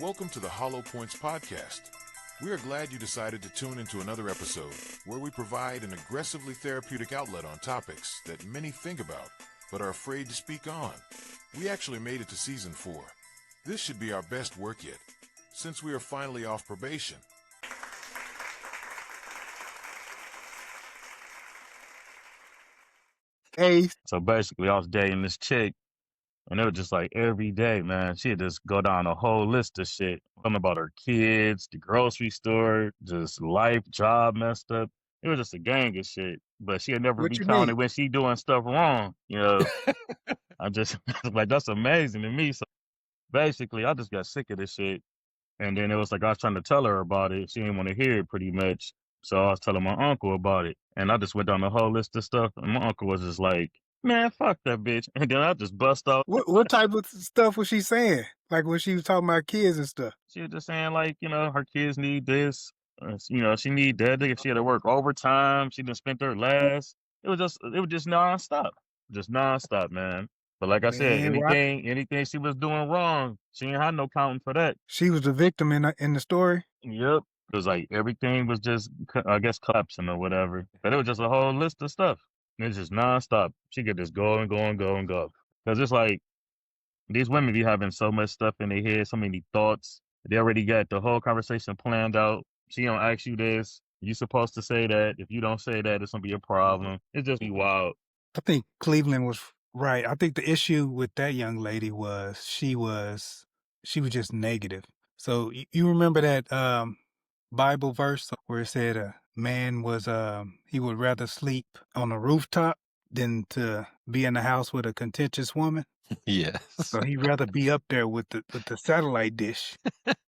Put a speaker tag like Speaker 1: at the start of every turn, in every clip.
Speaker 1: Welcome to the Hollow Points Podcast. We are glad you decided to tune into another episode where we provide an aggressively therapeutic outlet on topics that many think about but are afraid to speak on. We actually made it to season 4. This should be our best work yet, since we are finally off probation.
Speaker 2: Hey,
Speaker 3: So basically, I was dating this chick, and it was just like every day, man, she'd just go down a whole list of shit. Something about her kids, the grocery store, just life, job messed up. It was just a gang of shit. But she'd never
Speaker 2: what
Speaker 3: be
Speaker 2: you
Speaker 3: counted
Speaker 2: need?
Speaker 3: when she doing stuff wrong. I just like that's amazing to me. So basically, I just got sick of this shit. And then it was like I was trying to tell her about it. She didn't want to hear it pretty much. So I was telling my uncle about it. And I just went down the whole list of stuff. And my uncle was just like, man, fuck that bitch. And then I just bust out.
Speaker 2: What type of stuff was she saying? Like when she was talking about kids and stuff.
Speaker 3: She was just saying, like, her kids need this. She need that. If she had to work overtime, she done spent her last. It was just nonstop. Just nonstop, man. But like I said,
Speaker 2: Man, why?
Speaker 3: anything she was doing wrong, she ain't had no counting for that.
Speaker 2: She was the victim in the story.
Speaker 3: Yep. It was like everything was just, I guess, collapsing or whatever. But it was just a whole list of stuff. It's just nonstop. She could just go and go and go and go. Because it's like these women be having so much stuff in their head, so many thoughts. They already got the whole conversation planned out. She don't ask you this. You supposed to say that. If you don't say that, it's going to be a problem. It just be wild.
Speaker 2: I think Cleveland was right. I think the issue with that young lady was she was just negative. So you remember that Bible verse where it said a man was he would rather sleep on a rooftop than to be in the house with a contentious woman.
Speaker 4: Yes.
Speaker 2: So he'd rather be up there with the satellite dish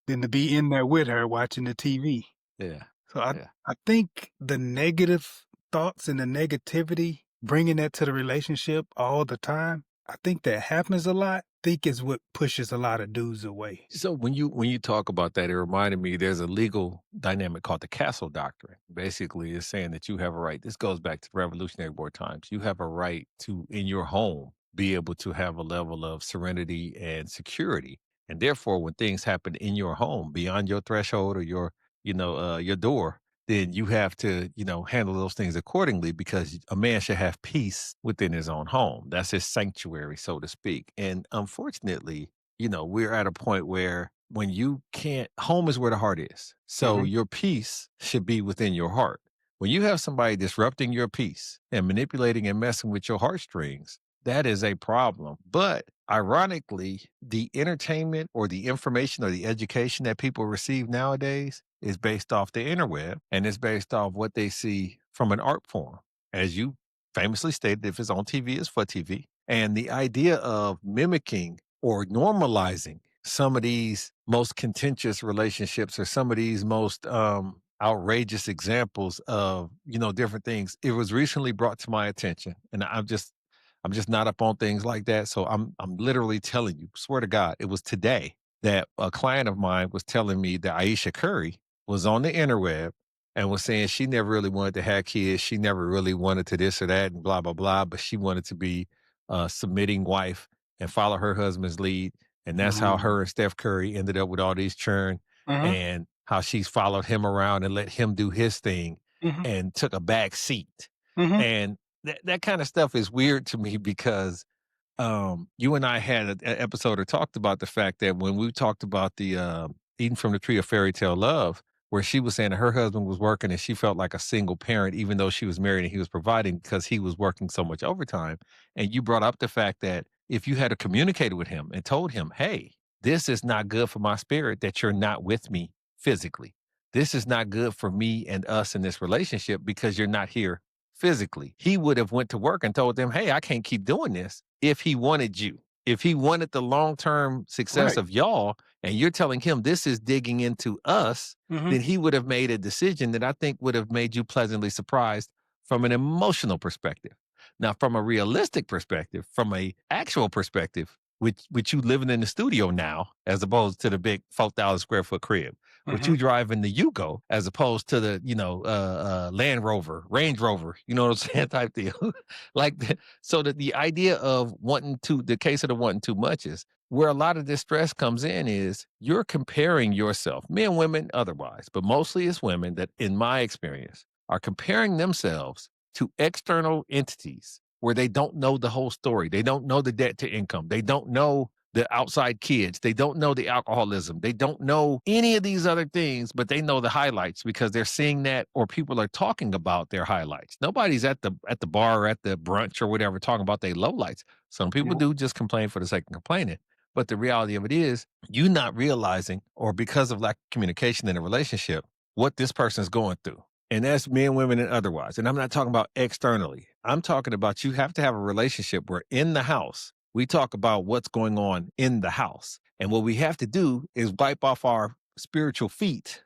Speaker 2: than to be in there with her watching the TV.
Speaker 4: Yeah.
Speaker 2: So I think the negative thoughts and the negativity, bringing that to the relationship all the time, I think that happens a lot. I think is what pushes a lot of dudes away.
Speaker 4: So when you talk about that, it reminded me there's a legal dynamic called the Castle Doctrine. Basically, it's saying that you have a right. This goes back to the Revolutionary War times. You have a right to, in your home, be able to have a level of serenity and security. And therefore, when things happen in your home beyond your threshold or your door, then you have to, handle those things accordingly because a man should have peace within his own home. That's his sanctuary, so to speak. And unfortunately, we're at a point where when you can't, home is where the heart is. So your peace should be within your heart. When you have somebody disrupting your peace and manipulating and messing with your heartstrings, that is a problem. But ironically, the entertainment or the information or the education that people receive nowadays is based off the interweb and it's based off what they see from an art form. As you famously stated, if it's on TV, it's for TV. And the idea of mimicking or normalizing some of these most contentious relationships or some of these most outrageous examples of, different things. It was recently brought to my attention, and I'm just not up on things like that. So I'm literally telling you, swear to God, it was today that a client of mine was telling me that Aisha Curry was on the interweb and was saying she never really wanted to have kids. She never really wanted to this or that and blah, blah, blah. But she wanted to be a submitting wife and follow her husband's lead. And that's how her and Steph Curry ended up with all these churn and how she's followed him around and let him do his thing and took a back seat. And that kind of stuff is weird to me because you and I had an episode or talked about the fact that when we talked about the eating from the tree of fairy tale love, where she was saying that her husband was working and she felt like a single parent, even though she was married and he was providing because he was working so much overtime. And you brought up the fact that if you had communicated with him and told him, hey, this is not good for my spirit that you're not with me physically. This is not good for me and us in this relationship because you're not here physically. He would have went to work and told them, hey, I can't keep doing this if he wanted you. If he wanted the long-term success of y'all and you're telling him this is digging into us, then he would have made a decision that I think would have made you pleasantly surprised from an emotional perspective. Now, from a realistic perspective, from a actual perspective, with you living in the studio now, as opposed to the big 4,000 square foot crib, with
Speaker 2: Mm-hmm.
Speaker 4: you driving the Yugo, as opposed to the, Land Rover, Range Rover, you know what I'm saying, type deal. So that the idea of the case of the wanting too much is where a lot of this stress comes in is you're comparing yourself, men, women, otherwise, but mostly it's women that, in my experience, are comparing themselves to external entities where they don't know the whole story. They don't know the debt to income. They don't know the outside kids. They don't know the alcoholism. They don't know any of these other things, but they know the highlights because they're seeing that, or people are talking about their highlights. Nobody's at the bar or at the brunch or whatever talking about their lowlights. Some people do just complain for the sake of complaining. But the reality of it is you not realizing, or because of lack of communication in a relationship, what this person's going through. And that's men, women, and otherwise. And I'm not talking about externally. I'm talking about you have to have a relationship where in the house, we talk about what's going on in the house. And what we have to do is wipe off our spiritual feet,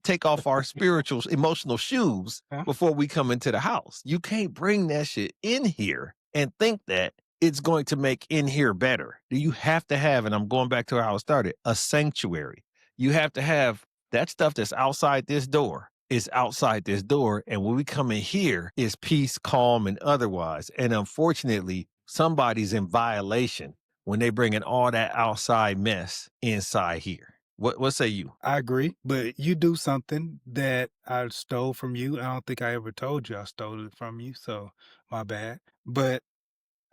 Speaker 4: take off our spiritual, emotional shoes before we come into the house. You can't bring that shit in here and think that it's going to make in here better. You have to have, and I'm going back to how it started, a sanctuary. You have to have that stuff that's outside this door is outside this door. And when we come in here, is peace, calm, and otherwise. And unfortunately, somebody's in violation when they bring in all that outside mess inside here. What say you?
Speaker 2: I agree, but you do something that I stole from you. I don't think I ever told you I stole it from you, so my bad. But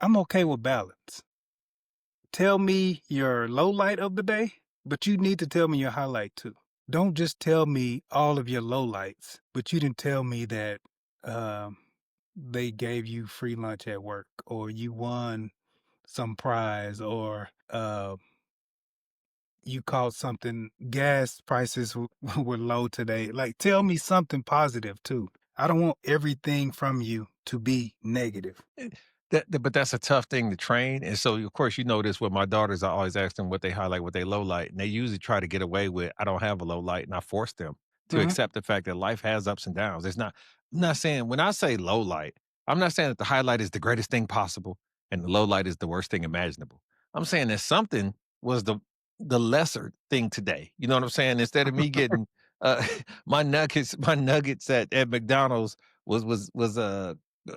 Speaker 2: I'm okay with balance. Tell me your low light of the day, but you need to tell me your highlight too. Don't just tell me all of your lowlights, but you didn't tell me that um, they gave you free lunch at work, or you won some prize, or you caught something. Gas prices were low today. Like, tell me something positive too. I don't want everything from you to be negative.
Speaker 4: But that's a tough thing to train. And so, of course, you know this with my daughters. I always ask them what they highlight, what they low light. And they usually try to get away with, I don't have a low light. And I force them to
Speaker 2: Mhm.
Speaker 4: accept the fact that life has ups and downs. I'm not saying, when I say low light, I'm not saying that the highlight is the greatest thing possible and the low light is the worst thing imaginable. I'm saying that something was the lesser thing today. You know what I'm saying? Instead of me getting uh, my nuggets at McDonald's was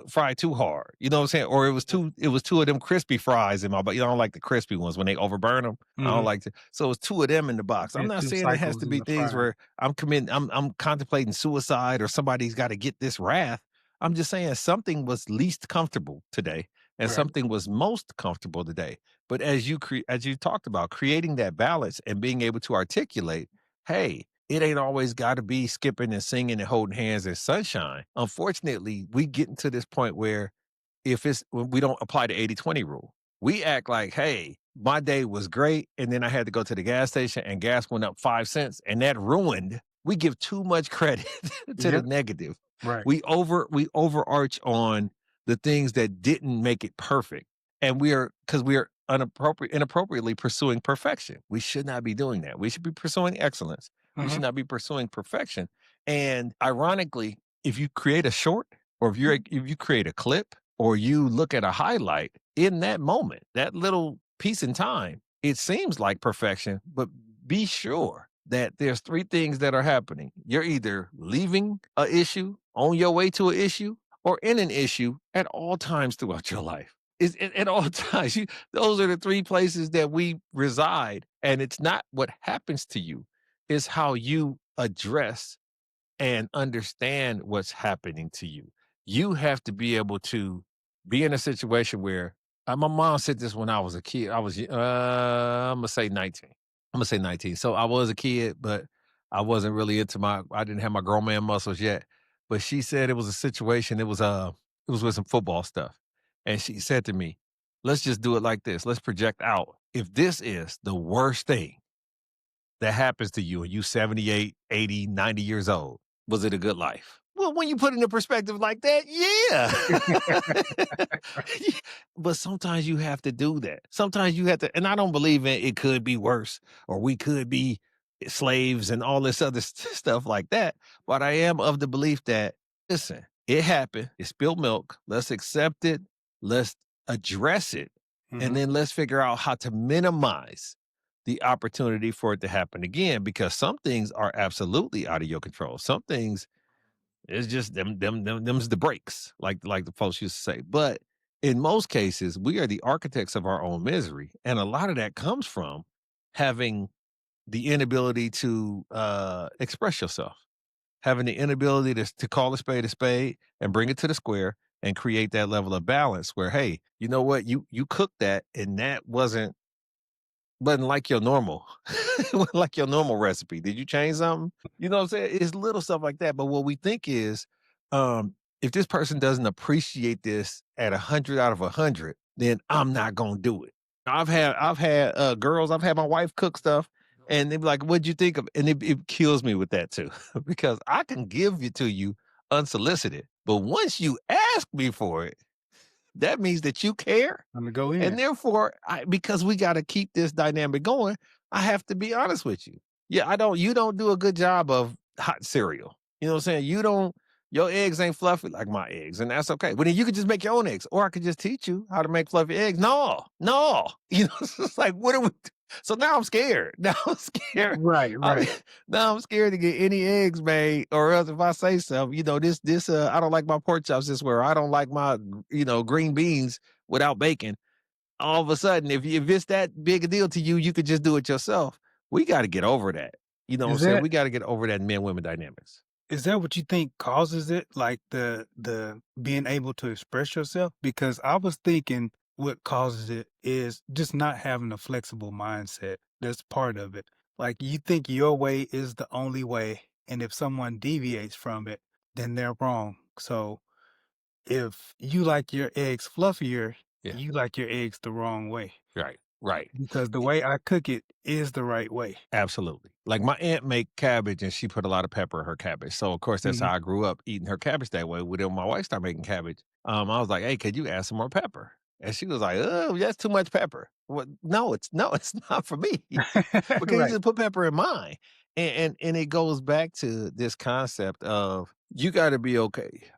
Speaker 4: fried too hard. You know what I'm saying? Or it was two of them crispy fries in my box. You know, I don't like the crispy ones when they overburn them. I don't
Speaker 2: Mhm.
Speaker 4: like to. So it's two of them in the box. I'm
Speaker 2: Yeah,
Speaker 4: not
Speaker 2: two
Speaker 4: saying it has
Speaker 2: cycles
Speaker 4: to
Speaker 2: in
Speaker 4: be
Speaker 2: the
Speaker 4: things
Speaker 2: fry.
Speaker 4: where I'm contemplating suicide or somebody's got to get this wrath. I'm just saying something was least comfortable today and
Speaker 2: Right.
Speaker 4: something was most comfortable today. But as you talked about, creating that balance and being able to articulate, hey, it ain't always got to be skipping and singing and holding hands and sunshine. Unfortunately, we get into this point where when we don't apply the 80-20 rule. We act like, hey, my day was great. And then I had to go to the gas station and gas went up 5 cents and that ruined. We give too much credit to the
Speaker 2: Yep.
Speaker 4: negative.
Speaker 2: Right.
Speaker 4: We overarch on the things that didn't make it perfect. And because we are inappropriately pursuing perfection. We should not be doing that. We should be pursuing excellence. We should
Speaker 2: Mhm.
Speaker 4: not be pursuing perfection. And ironically, if you create a short or if you create a clip or you look at a highlight in that moment, that little piece in time, it seems like perfection, but be sure that there's three things that are happening. You're either leaving a issue, on your way to an issue, or in an issue at all times throughout your life. At all times. Those are the three places that we reside. And it's not what happens to you, it's how you address and understand what's happening to you. You have to be able to be in a situation where my mom said this when I was a kid. I'm gonna say 19. I'm gonna say 19. So I was a kid, but I wasn't really I didn't have my grown man muscles yet. But she said it was a situation. It was with some football stuff. And she said to me, let's just do it like this. Let's project out. If this is the worst thing that happens to you and you 78, 80, 90 years old, was it a good life? Well, when you put it in perspective like that, yeah. But sometimes you have to do that. Sometimes you have to, and I don't believe in it could be worse or we could be slaves and all this other stuff like that. But I am of the belief that, listen, it happened. It spilled milk. Let's accept it. Let's address it And then let's figure out how to minimize the opportunity for it to happen again, because some things are absolutely out of your control. Some things it's just them's the breaks, like the folks used to say. But in most cases, we are the architects of our own misery. And a lot of that comes from having the inability to express yourself, having the inability to call a spade and bring it to the square and create that level of balance where, hey, you know what, you cooked that and that wasn't like your normal, it wasn't like your normal recipe. Did you change something? You know what I'm saying? It's little stuff like that. But what we think is, if this person doesn't appreciate this at 100 out of 100, then I'm not gonna do it. I've had girls, I've had my wife cook stuff, and they be like, "What'd you think of?" And it kills me with that too, because I can give it to you unsolicited, but once you ask me for it, that means that you care.
Speaker 2: I'm gonna go
Speaker 4: And
Speaker 2: in.
Speaker 4: therefore, because we got to keep this dynamic going, I have to be honest with you. Yeah, you don't do a good job of hot cereal. You know what I'm saying? Your eggs ain't fluffy like my eggs, and that's okay. But then you could just make your own eggs, or I could just teach you how to make fluffy eggs. No, no. It's just like, what are we? So now I'm scared. Now I'm scared.
Speaker 2: Right, right.
Speaker 4: Now I'm scared to get any eggs made, or else if I say something, I don't like my pork chops this way, or I don't like my, green beans without bacon. All of a sudden, if it's that big a deal to you, you could just do it yourself. We got to get over that. You know what I'm
Speaker 2: Is
Speaker 4: saying?
Speaker 2: that
Speaker 4: We got to get over that men-women dynamics.
Speaker 2: is that what you think causes it? Like the being able to express yourself? Because I was thinking what causes it is just not having a flexible mindset. That's part of it. Like you think your way is the only way, and if someone deviates from it, then they're wrong. So if you like your eggs fluffier,
Speaker 4: Yeah.
Speaker 2: you like your eggs the wrong way.
Speaker 4: Right. Right.
Speaker 2: Because the way I cook it is the right way.
Speaker 4: Absolutely. Like my aunt make cabbage and she put a lot of pepper in her cabbage. So of course that's
Speaker 2: Mhm.
Speaker 4: how I grew up eating her cabbage that way. When my wife started making cabbage, I was like, "Hey, could you add some more pepper?" And she was like, "Oh, that's too much pepper." Well, no, it's not for me. But can you
Speaker 2: Right.
Speaker 4: just put pepper in mine? And it goes back to this concept of you got to be okay.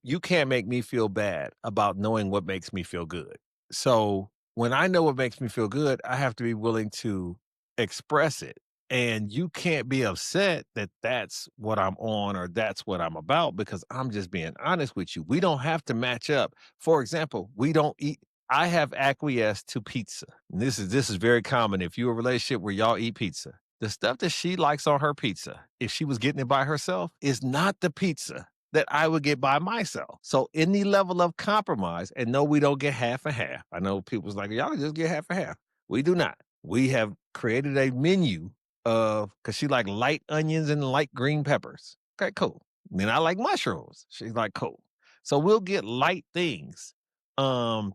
Speaker 4: You can't make me feel bad about knowing what makes me feel good. So when I know what makes me feel good, I have to be willing to express it. And you can't be upset that that's what I'm on or that's what I'm about, because I'm just being honest with you. We don't have to match up. For example, we don't eat. I have acquiesced to pizza. And this is very common. If you're a relationship where y'all eat pizza, the stuff that she likes on her pizza, if she was getting it by herself, is not the pizza that I would get by myself. So any level of compromise, and no, we don't get half and half. I know people's like, y'all just get half and half. We do not. We have created a menu of, because she like light onions and light green peppers. Okay, cool. Then I like mushrooms. She's like, cool. So we'll get light things um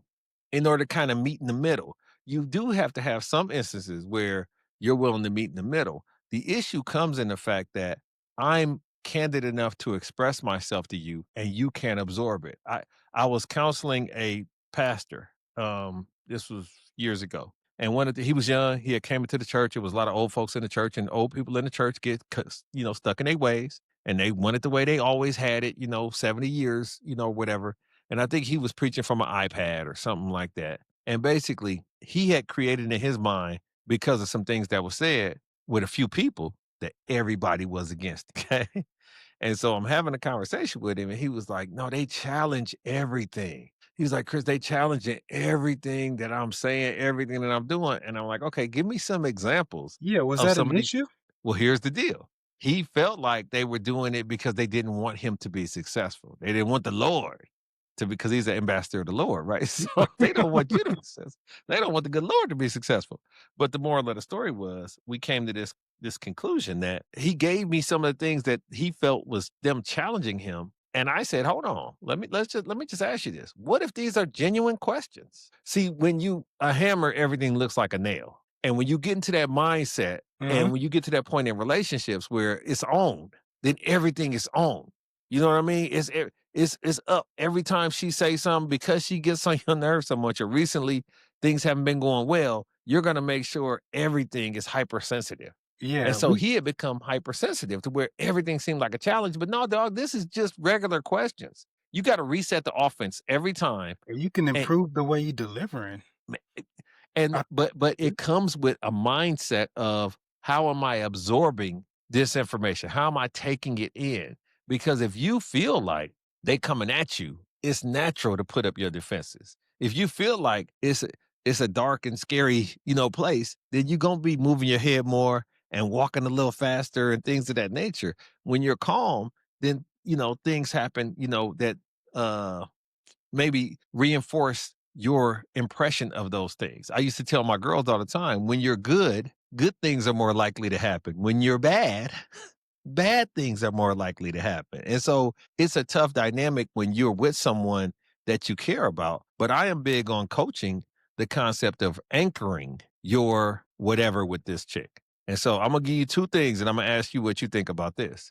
Speaker 4: in order to kind of meet in the middle. You do have to have some instances where you're willing to meet in the middle. The issue comes in the fact that I'm candid enough to express myself to you and you can't absorb it. I was counseling a pastor. This was years ago. And he was young, he had came into the church. It was a lot of old folks in the church, and old people in the church get stuck in their ways, and they want it the way they always had it, 70 years, whatever. And I think he was preaching from an iPad or something like that. And basically, he had created in his mind, because of some things that were said with a few people, that everybody was against. Okay. And so I'm having a conversation with him, and he was like, "No, they challenge everything." He was like, "Chris, they challenging everything that I'm saying, everything that I'm doing." And I'm like, "Okay, give me some examples
Speaker 2: Yeah, was
Speaker 4: of
Speaker 2: that
Speaker 4: some
Speaker 2: an
Speaker 4: of these."
Speaker 2: issue?
Speaker 4: Well, here's the deal. He felt like they were doing it because they didn't want him to be successful. They didn't want the Lord because he's an ambassador of the Lord, right? So they don't want you to be successful. They don't want the good Lord to be successful. But the moral of the story was, we came to this conclusion that he gave me some of the things that he felt was them challenging him. And I said, hold on, let me just ask you this. What if these are genuine questions? See, when a hammer, everything looks like a nail. And when you get into that mindset, and
Speaker 2: Mhm.
Speaker 4: when you get to that point in relationships where it's on, then everything is on. You know what I mean? It's up every time she says something, because she gets on your nerves so much, or recently things haven't been going well. You're gonna make sure everything is hypersensitive. And
Speaker 2: Yeah,
Speaker 4: so he had become hypersensitive to where everything seemed like a challenge. But no, dog, this is just regular questions. You got to reset the offense every time.
Speaker 2: you can
Speaker 4: And
Speaker 2: improve the way you delivering.
Speaker 4: And
Speaker 2: I,
Speaker 4: but it comes with a mindset of how am I absorbing this information? How am I taking it in? Because if you feel like they coming at you, it's natural to put up your defenses. If you feel like it's a dark and scary, place, then you're gonna be moving your head more and walking a little faster and things of that nature. When you're calm, then things happen, that maybe reinforce your impression of those things. I used to tell my girls all the time, when you're good, good things are more likely to happen. When you're bad, bad things are more likely to happen. And so it's a tough dynamic when you're with someone that you care about. But I am big on coaching the concept of anchoring your whatever with this chick. And so I'm going to give you two things and I'm going to ask you what you think about this.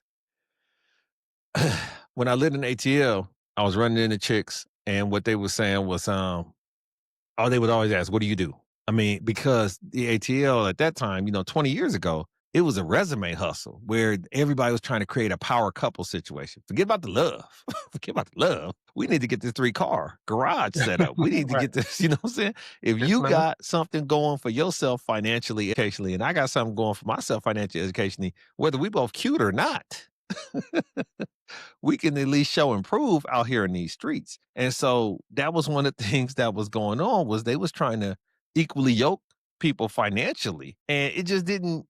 Speaker 4: When I lived in ATL, I was running into chicks and what they were saying was, they would always ask, what do you do? I mean, because the ATL at that time, 20 years ago, it was a resume hustle where everybody was trying to create a power couple situation. Forget about the love. Forget about the love. We need to get this 3-car garage set up. We need to get this, you know what I'm saying? If
Speaker 3: Yes,
Speaker 4: you
Speaker 3: man.
Speaker 4: got something going for yourself financially, educationally, and I got something going for myself financially, educationally, whether we both cute or not, we can at least show and prove out here in these streets. And so that was one of the things that was going on was they was trying to equally yoke people financially. And it just didn't,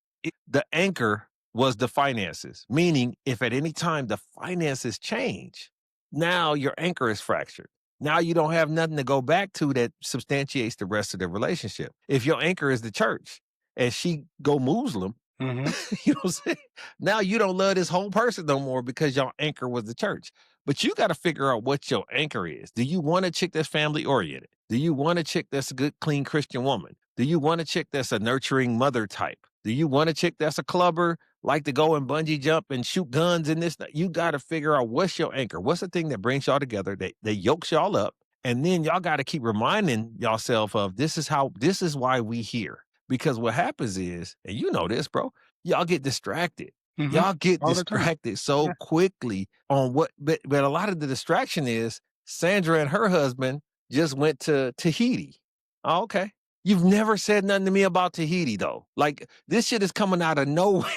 Speaker 4: the anchor was the finances, meaning if at any time the finances change, now your anchor is fractured. Now you don't have nothing to go back to that substantiates the rest of the relationship. If your anchor is the church and she go Muslim, you know what I'm saying? Now you don't love this whole person no more because your anchor was the church. But you got to figure out what your anchor is. Do you want a chick that's family oriented? Do you want a chick that's a good, clean Christian woman? Do you want a chick that's a nurturing mother type? Do you want a chick that's a clubber, like to go and bungee jump and shoot guns and this? You got to figure out what's your anchor. What's the thing that brings y'all together, that yokes y'all up? And then y'all got to keep reminding yourself of this is why we here. Because what happens is, and you know this, bro, y'all get distracted. Y'all get
Speaker 2: All the time.
Speaker 4: distracted so
Speaker 2: Yeah.
Speaker 4: quickly on but a lot of the distraction is Sandra and her husband just went to Tahiti. Oh, okay. You've never said nothing to me about Tahiti though. Like this shit is coming out of nowhere.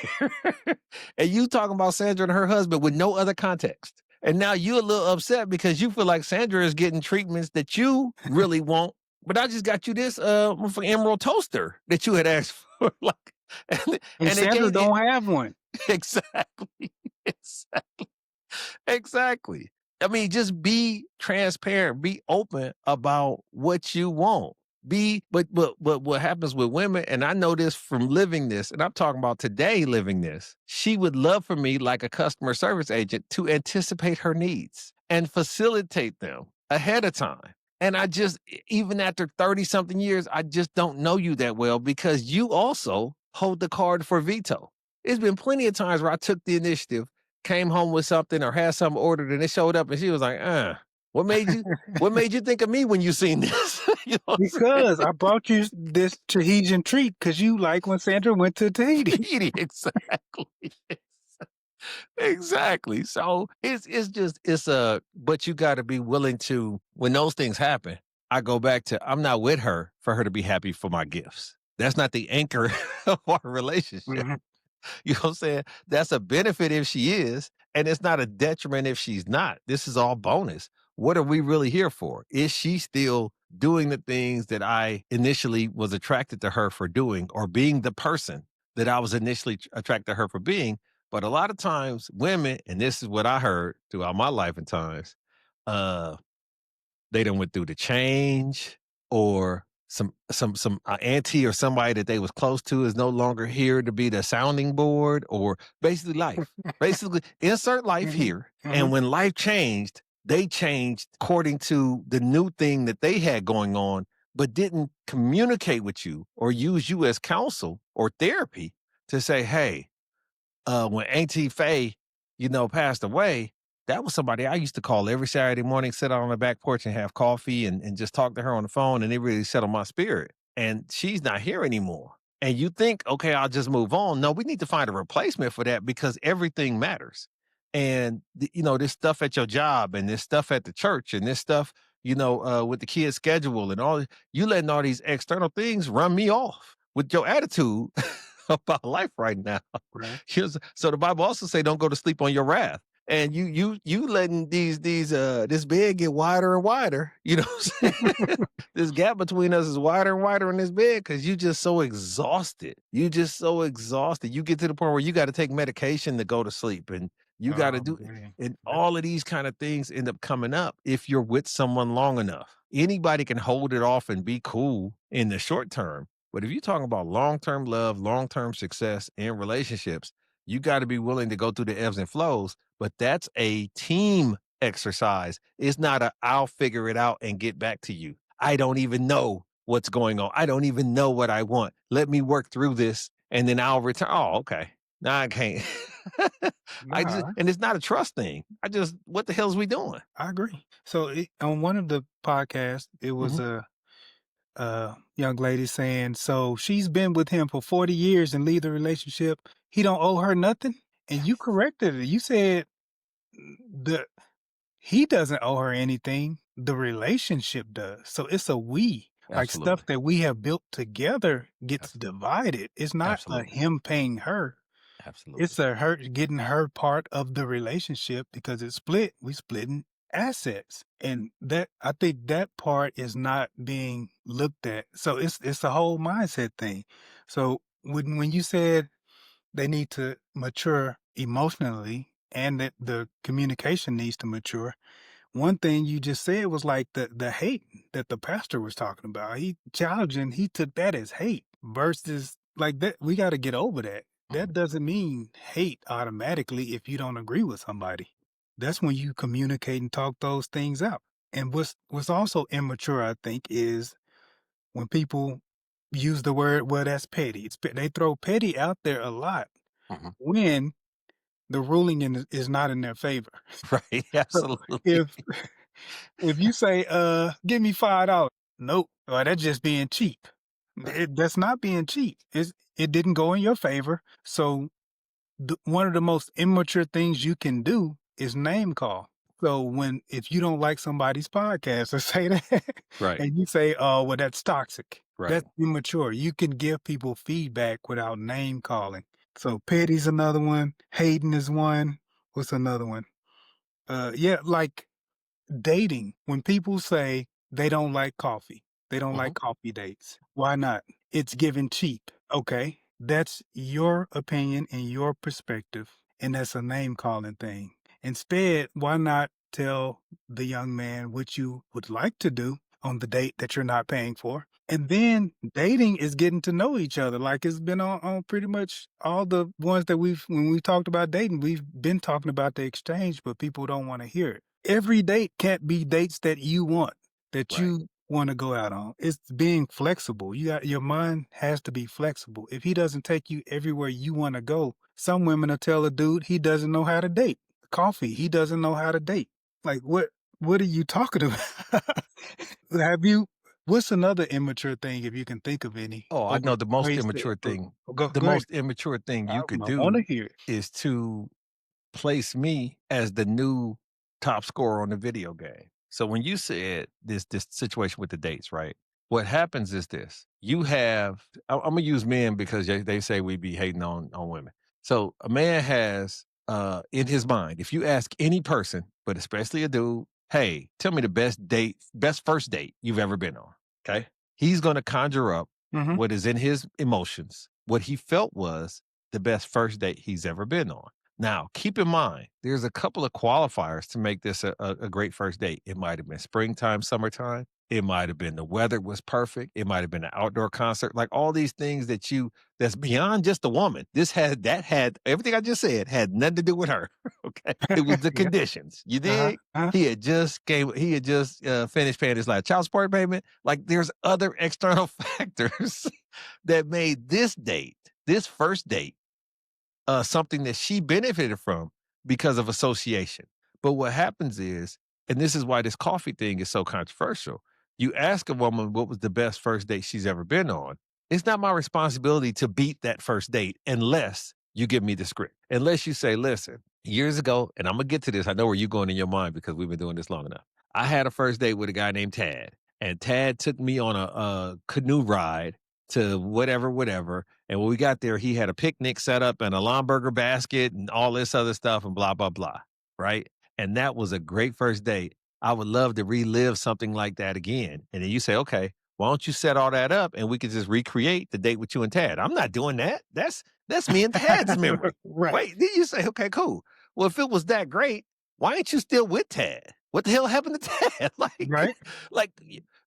Speaker 4: And you talking about Sandra and her husband with no other context. And now you're a little upset because you feel like Sandra is getting treatments that you really want. But I just got you this emerald toaster that you had asked for. Like,
Speaker 2: And Sandra don't have one.
Speaker 4: Exactly. Exactly. I mean, just be transparent, be open about what you want. But what happens with women, and I know this from living this, and I'm talking about today living this, she would love for me, like a customer service agent, to anticipate her needs and facilitate them ahead of time. And I just, even after 30 something years, I just don't know you that well because you also hold the card for veto. It's been plenty of times where I took the initiative, came home with something or had something ordered and it showed up and she was like, what made you think of me when you seen this? You know
Speaker 2: Because I brought you this Tahitian treat because you like when Sandra went to Tahiti.
Speaker 4: Tahiti, exactly. Exactly. So but you got to be willing to, when those things happen, I go back to, I'm not with her for her to be happy for my gifts. That's not the anchor of our relationship. You know what I'm saying? That's a benefit if she is, and it's not a detriment if she's not. This is all bonus. What are we really here for? Is she still doing the things that I initially was attracted to her for doing, or being the person that I was initially attracted to her for being? But a lot of times women, and this is what I heard throughout my life and times, they done went through the change, or some auntie or somebody that they was close to is no longer here to be the sounding board, or basically life. Basically insert life here. And when life changed, they changed according to the new thing that they had going on, but didn't communicate with you or use you as counsel or therapy to say, hey, when Auntie Faye, passed away, that was somebody I used to call every Saturday morning, sit out on the back porch and have coffee and just talk to her on the phone. And it really settled my spirit. And she's not here anymore. And you think, okay, I'll just move on. No, we need to find a replacement for that because everything matters. And, this stuff at your job and this stuff at the church and this stuff, with the kids' schedule and all, you letting all these external things run me off with your attitude about life right now.
Speaker 2: Right.
Speaker 4: So the Bible also say, don't go to sleep on your wrath. And you letting this bed get wider and wider. You know what I'm saying? This gap between us is wider and wider in this bed because you just so exhausted. You just so exhausted. You get to the point where you got to take medication to go to sleep, and you got to
Speaker 2: Oh,
Speaker 4: do,
Speaker 2: man.
Speaker 4: and all of these kind of things end up coming up if you're with someone long enough. Anybody can hold it off and be cool in the short term, but if you're talking about long-term love, long-term success in relationships, you got to be willing to go through the ebbs and flows. But that's a team exercise. It's not a I'll figure it out and get back to you. I don't even know what's going on. I don't even know what I want. Let me work through this and then I'll return. Oh, okay. Now I can't.
Speaker 2: Nah,
Speaker 4: And it's not a trust thing. What the hell is we doing?
Speaker 2: I agree. So on one of the podcasts, it was a young lady saying, so she's been with him for 40 years and leave the relationship. He don't owe her nothing. And you corrected it. You said the he doesn't owe her anything. The relationship does. So it's a we. Like stuff
Speaker 4: Absolutely.
Speaker 2: that we have built together gets divided. It's not a
Speaker 4: Absolutely.
Speaker 2: him paying her.
Speaker 4: Absolutely.
Speaker 2: It's a her getting her part of the relationship because it's split. We splitting assets. And that I think that part is not being looked at. So it's a whole mindset thing. So when you said they need to mature emotionally and that the communication needs to mature, one thing you just said was like the hate that the pastor was talking about. He challenging, he took that as hate versus like that. We got to get over that. That doesn't mean hate automatically if you don't agree with somebody. That's when you communicate and talk those things out. And what's also immature, I think, is when people use the word, well, that's petty. They throw petty out there a lot when the ruling is not in their favor.
Speaker 4: Right.
Speaker 2: So
Speaker 4: Absolutely.
Speaker 2: if you say, give me $5, nope, well, that's just being cheap. That's not being cheap. It didn't go in your favor. So one of the most immature things you can do is name call. So if you don't like somebody's podcast or say that,
Speaker 4: Right.
Speaker 2: and you say, oh, well, that's toxic.
Speaker 4: Right.
Speaker 2: That's immature. You can give people feedback without name calling. So petty's another one. Hating is one. What's another one? Yeah, like dating. When people say they don't like coffee, they don't like coffee dates. Why not? It's given cheap. Okay. That's your opinion and your perspective. And that's a name calling thing. Instead, why not tell the young man what you would like to do on the date that you're not paying for? And then dating is getting to know each other. Like it's been on pretty much all the ones that when we talked about dating, we've been talking about the exchange, but people don't want to hear it. Every date can't be dates that you want, that
Speaker 4: Right.
Speaker 2: you want to go out on. It's being flexible. Your mind has to be flexible. If he doesn't take you everywhere you want to go, some women will tell a dude he doesn't know how to date. Coffee, he doesn't know how to date. Like what are you talking about? What's another immature thing if you can think of any?
Speaker 4: Oh, I
Speaker 2: Or
Speaker 4: know the most
Speaker 2: ways to
Speaker 4: immature
Speaker 2: improve?
Speaker 4: thing.
Speaker 2: Go
Speaker 4: The
Speaker 2: go ahead.
Speaker 4: most immature thing
Speaker 2: I
Speaker 4: you could
Speaker 2: want to
Speaker 4: do
Speaker 2: hear it.
Speaker 4: is to place me as the new top scorer on the video game. So when you said this situation with the dates, right? What happens is this: you have. I'm gonna use men because they say we be hating on women. So a man has in his mind, if you ask any person, but especially a dude, hey, tell me the best first date you've ever been on. Okay, he's gonna conjure up
Speaker 2: Mhm.
Speaker 4: what is in his emotions, what he felt was the best first date he's ever been on. Now, keep in mind, there's a couple of qualifiers to make this a great first date. It might have been springtime, summertime. It might have been the weather was perfect. It might have been an outdoor concert. Like all these things that's beyond just a woman. That had everything I just said had nothing to do with her. Okay. It was the
Speaker 2: Yeah.
Speaker 4: conditions. You
Speaker 2: Uh-huh.
Speaker 4: dig?
Speaker 2: Uh-huh.
Speaker 4: He had just finished paying his child support payment. Like there's other external factors that made this first date, something that she benefited from because of association. But what happens is, and this is why this coffee thing is so controversial. You ask a woman what was the best first date she's ever been on. It's not my responsibility to beat that first date unless you give me the script. Unless you say, listen, years ago, and I'm going to get to this. I know where you're going in your mind because we've been doing this long enough. I had a first date with a guy named Tad, and Tad took me on a canoe ride to whatever. And when we got there, he had a picnic set up and a Lomburger basket and all this other stuff and blah, blah, blah. Right. And that was a great first date. I would love to relive something like that again. And then you say, okay, why don't you set all that up and we could just recreate the date with you and Tad? I'm not doing that. That's me and Tad's memory.
Speaker 2: Right.
Speaker 4: Wait, then you say, okay, cool. Well, if it was that great, why ain't you still with Tad? What the hell happened to Tad?
Speaker 2: Right.
Speaker 4: Like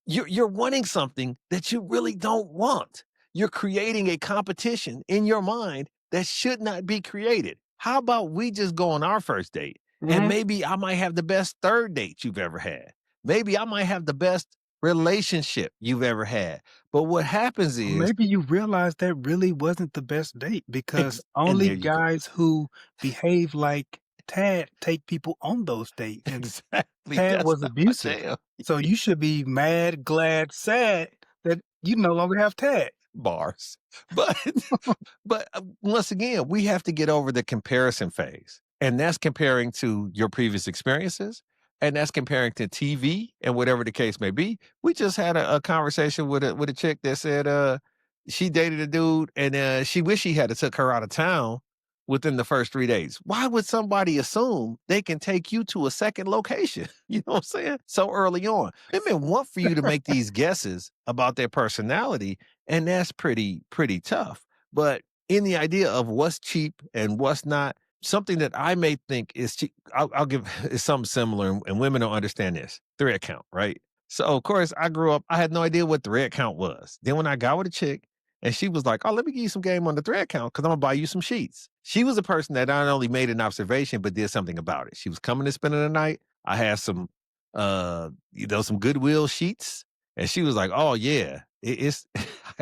Speaker 4: you're wanting something that you really don't want. You're creating a competition in your mind that should not be created. How about we just go on our first date? And maybe I might have the best third date you've ever had. Maybe I might have the best relationship you've ever had. But what happens is
Speaker 2: Maybe you realize that really wasn't the best date because
Speaker 4: and
Speaker 2: only
Speaker 4: there you go.
Speaker 2: guys who behave like Tad take people on those dates. And
Speaker 4: Exactly.
Speaker 2: Tad
Speaker 4: That's
Speaker 2: was
Speaker 4: not my
Speaker 2: abusive.
Speaker 4: jam.
Speaker 2: So you should be mad, glad, sad that you no longer have Tad.
Speaker 4: Bars. But once again, we have to get over the comparison phase. And that's comparing to your previous experiences. And that's comparing to TV and whatever the case may be. We just had a conversation with a chick that said she dated a dude and she wished he had took her out of town within the first 3 days. Why would somebody assume they can take you to a second location? You know what I'm saying? So early on. Women want for you to make these guesses about their personality, and that's pretty tough. But in the idea of what's cheap and what's not, something that I may think is cheap, I'll give is something similar, and women don't understand this. Thread count, right? So of course I grew up, I had no idea what thread count was. Then when I got with a chick and she was like, oh, let me give you some game on the thread count because I'm gonna buy you some sheets. She was a person that not only made an observation, but did something about it. She was coming to spend the night. I had some some Goodwill sheets. And she was like, oh yeah, it's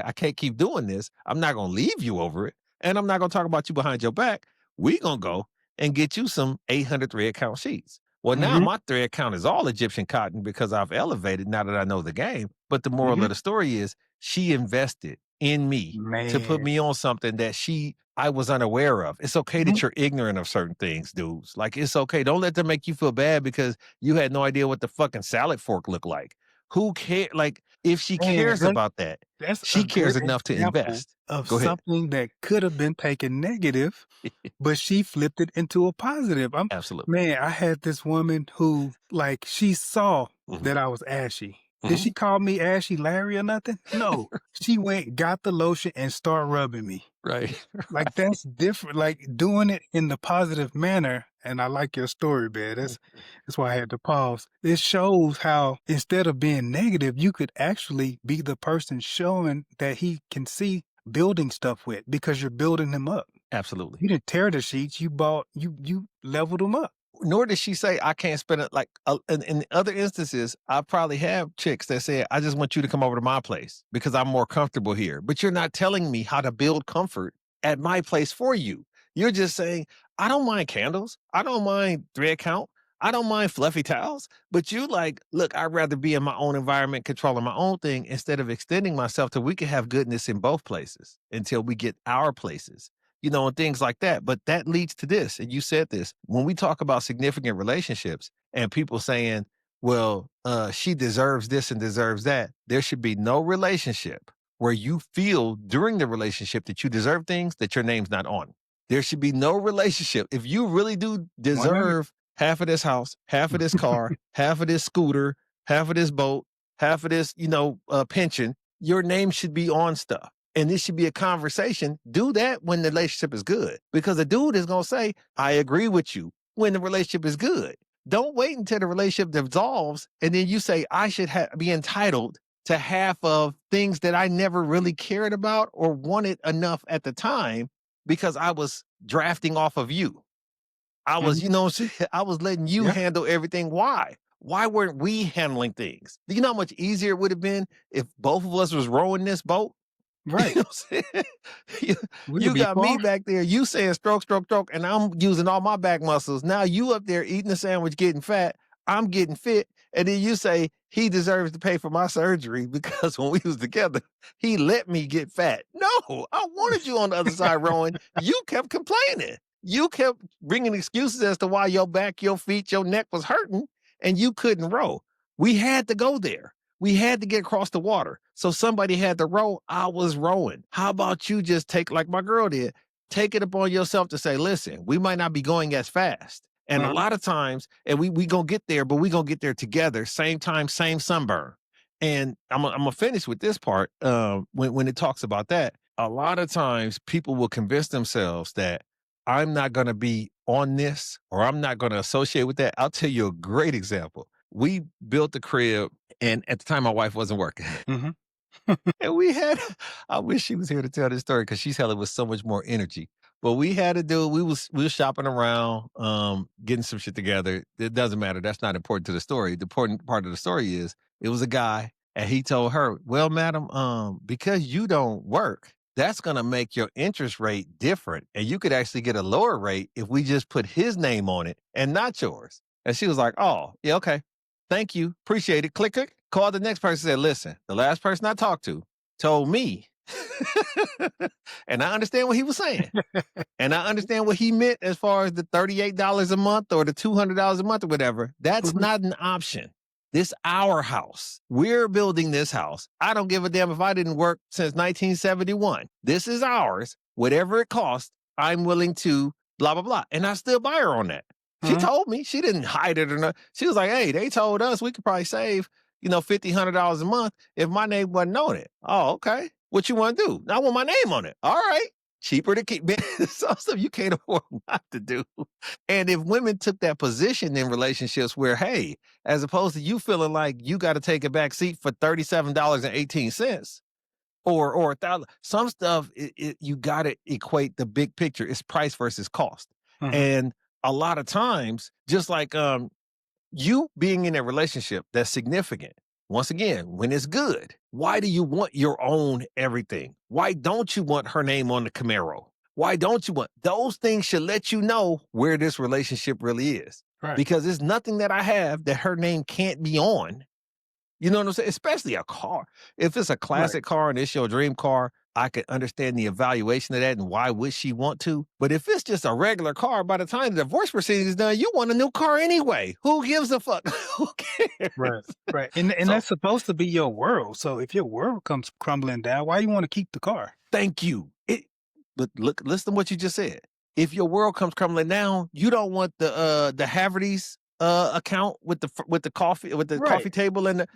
Speaker 4: I can't keep doing this. I'm not gonna leave you over it. And I'm not gonna talk about you behind your back. We gonna go and get you some 800 thread count sheets. Well, now my thread count is all Egyptian cotton because I've elevated now that I know the game. But the moral of the story is she invested in me to put me on something that I was unaware of. It's okay that you're ignorant of certain things, dudes. Like, it's okay. Don't let them make you feel bad because you had no idea what the fucking salad fork looked like. Who cares? Like, if she cares about that, she cares enough to invest.
Speaker 2: Of
Speaker 4: Go ahead.
Speaker 2: something that could have been taken negative, but she flipped it into a positive.
Speaker 4: Absolutely.
Speaker 2: Man, I had this woman who, like, she saw that I was ashy. Did she call me Ashy Larry or nothing? No. She went, got the lotion, and started rubbing me.
Speaker 4: Right.
Speaker 2: Like, that's different. Like, doing it in the positive manner. And I like your story, man. That's why I had to pause. It shows how instead of being negative, you could actually be the person showing that he can see building stuff with because you're building him up.
Speaker 4: Absolutely.
Speaker 2: You didn't tear the sheets. You leveled them up.
Speaker 4: Nor did she say, I can't spend it. Like in other instances, I probably have chicks that say, I just want you to come over to my place because I'm more comfortable here. But you're not telling me how to build comfort at my place for you. You're just saying, I don't mind candles. I don't mind thread count. I don't mind fluffy towels. But you like, look, I'd rather be in my own environment, controlling my own thing instead of extending myself till we can have goodness in both places until we get our places. And things like that. But that leads to this. And you said this, when we talk about significant relationships and people saying, well, she deserves this and deserves that. There should be no relationship where you feel during the relationship that you deserve things that your name's not on. There should be no relationship. If you really do deserve half of this house, half of this car, half of this scooter, half of this boat, half of this, pension, your name should be on stuff. And this should be a conversation. Do that when the relationship is good. Because the dude is going to say, I agree with you when the relationship is good. Don't wait until the relationship dissolves. And then you say, I should be entitled to half of things that I never really cared about or wanted enough at the time because I was drafting off of you. I was, I was letting you handle everything. Why? Why weren't we handling things? Do you know how much easier it would have been if both of us was rowing this boat?
Speaker 2: Right.
Speaker 4: You know what I'm saying? You got me back there, you saying stroke, stroke, stroke, and I'm using all my back muscles. Now you up there eating a sandwich, getting fat, I'm getting fit, And then you say he deserves to pay for my surgery because when we was together, he let me get fat. No, I wanted you on the other side rowing. You kept complaining. You kept bringing excuses as to why your back, your feet, your neck was hurting and you couldn't row. We had to go there. We had to get across the water. So somebody had to row. I was rowing. How about you just take, like my girl did, take it upon yourself to say, listen, we might not be going as fast. And a lot of times, and we gonna get there, but we gonna get there together, same time, same sunburn. And I'm gonna finish with this part. When it talks about that, a lot of times people will convince themselves that I'm not gonna be on this or I'm not gonna associate with that. I'll tell you a great example. We built the crib, and at the time my wife wasn't working.
Speaker 2: Mhm.
Speaker 4: And we had, I wish she was here to tell this story because she's held it with so much more energy. But we had to do, we was shopping around, getting some shit together. It doesn't matter. That's not important to the story. The important part of the story is it was a guy and he told her, well, madam, because you don't work, that's going to make your interest rate different. And you could actually get a lower rate if we just put his name on it and not yours. And she was like, oh, yeah, okay. Thank you. Appreciate it. Click, click. Called the next person, said, listen, the last person I talked to told me, and I understand what he was saying. And I understand what he meant as far as the $38 a month or the $200 a month or whatever. That's not an option. This our house. We're building this house. I don't give a damn if I didn't work since 1971. This is ours. Whatever it costs, I'm willing to blah, blah, blah. And I still buy her on that. She told me. She didn't hide it or not. She was like, hey, they told us we could probably save, $50, $100 a month if my name wasn't on it. Oh, okay. What you want to do? I want my name on it. All right. Cheaper to keep some stuff you can't afford not to do. And if women took that position in relationships where, hey, as opposed to you feeling like you got to take a back seat for $37.18 or $1,000, some stuff you got to equate the big picture. It's price versus cost. And a lot of times, just like you being in a relationship that's significant, once again, when it's good, why do you want your own everything? Why don't you want her name on the Camaro? Why don't you want those things? Should let you know where this relationship really is.
Speaker 2: Right.
Speaker 4: Because there's nothing that I have that her name can't be on. You know what I'm saying? Especially a car. If it's a classic car and it's your dream car, I could understand the evaluation of that and why would she want to. But if it's just a regular car, by the time the divorce proceeding is done, you want a new car anyway. Who gives a fuck? Who cares?
Speaker 2: Right. And
Speaker 4: So-
Speaker 2: that's supposed to be your world. So if your world comes crumbling down, why you want to keep the car?
Speaker 4: Thank you. But look, listen to what you just said. If your world comes crumbling down, you don't want the Haverty's account with the coffee coffee table and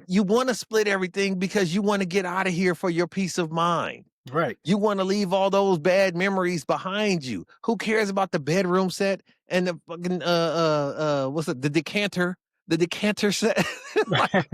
Speaker 4: you want to split everything because you want to get out of here for your peace of mind.
Speaker 2: Right.
Speaker 4: You want to leave all those bad memories behind you. Who cares about the bedroom set and the fucking the decanter? The decanter set. Like,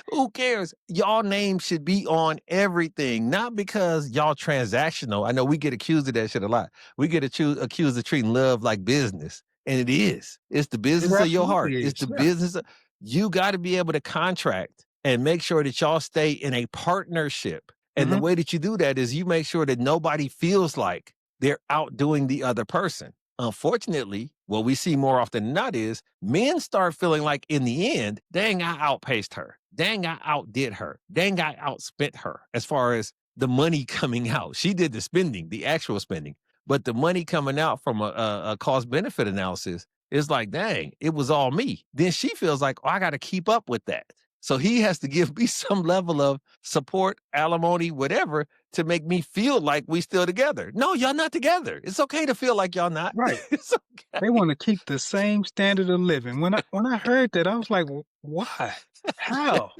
Speaker 4: who cares? Y'all name should be on everything, not because y'all transactional. I know we get accused of that shit a lot. We get accused of treating love like business. And it is. It's the business of your heart.
Speaker 2: absolutely
Speaker 4: It's
Speaker 2: is,
Speaker 4: the
Speaker 2: yeah.
Speaker 4: business of, you got to be able to contract and make sure that y'all stay in a partnership. And the way that you do that is you make sure that nobody feels like they're outdoing the other person. Unfortunately, what we see more often than not is men start feeling like in the end, dang, I outpaced her. Dang, I outdid her. Dang, I outspent her as far as the money coming out. She did the spending, the actual spending. But the money coming out from a cost-benefit analysis is like, dang, it was all me. Then she feels like, oh, I got to keep up with that. So he has to give me some level of support, alimony, whatever, to make me feel like we still together. No, y'all not together. It's okay to feel like y'all not.
Speaker 2: Right.
Speaker 4: It's okay.
Speaker 2: They want to keep the same standard of living. When I heard that, I was like, why? How?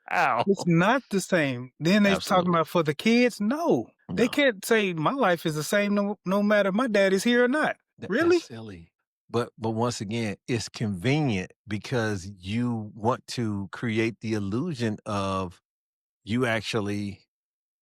Speaker 4: How?
Speaker 2: It's not the same. Then they talking
Speaker 4: Absolutely.
Speaker 2: about for the kids. No, they
Speaker 4: No.
Speaker 2: can't say my life is the same no matter if my dad is here or not. Really?
Speaker 4: That's silly. But once again, it's convenient because you want to create the illusion of you actually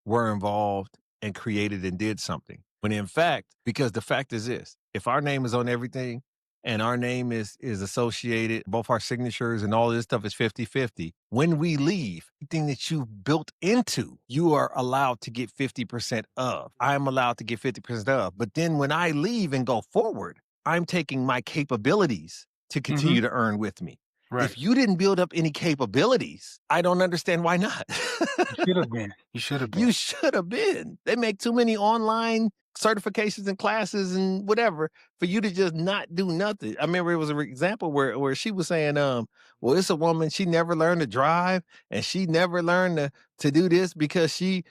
Speaker 4: were involved and created and did something. When in fact, because the fact is this, if our name is on everything and our name is associated, both our signatures and all this stuff is 50-50, when we leave, everything that you've built into, you are allowed to get 50% of. I'm allowed to get 50% of. But then when I leave and go forward, I'm taking my capabilities to continue to earn with me.
Speaker 2: Right.
Speaker 4: If you didn't build up any capabilities, I don't understand why not.
Speaker 2: You should have been. You should have been.
Speaker 4: You should have been. They make too many online certifications and classes and whatever for you to just not do nothing. I remember it was an example where she was saying, well, it's a woman, she never learned to drive and she never learned to do this because he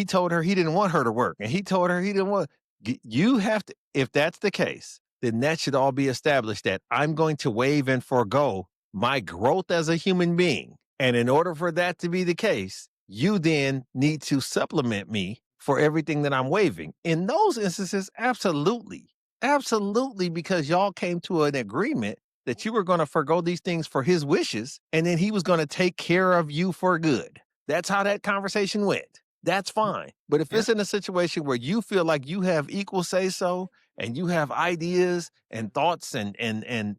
Speaker 4: told her he didn't want her to work and he told her he didn't want. You have to, if that's the case, then that should all be established that I'm going to waive and forego my growth as a human being. And in order for that to be the case, you then need to supplement me for everything that I'm waiving. In those instances, absolutely. Absolutely, because y'all came to an agreement that you were going to forego these things for his wishes, and then he was going to take care of you for good. That's how that conversation went. That's fine. But if it's in a situation where you feel like you have equal say-so and you have ideas and thoughts and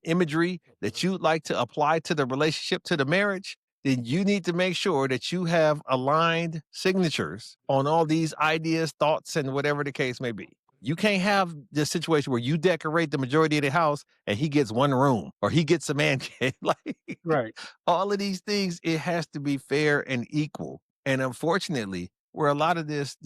Speaker 4: imagery that you'd like to apply to the relationship, to the marriage, then you need to make sure that you have aligned signatures on all these ideas, thoughts, and whatever the case may be. You can't have this situation where you decorate the majority of the house and he gets one room or he gets a man cave. Like,
Speaker 2: Right.
Speaker 4: all of these things, it has to be fair and equal. And unfortunately, where a lot of this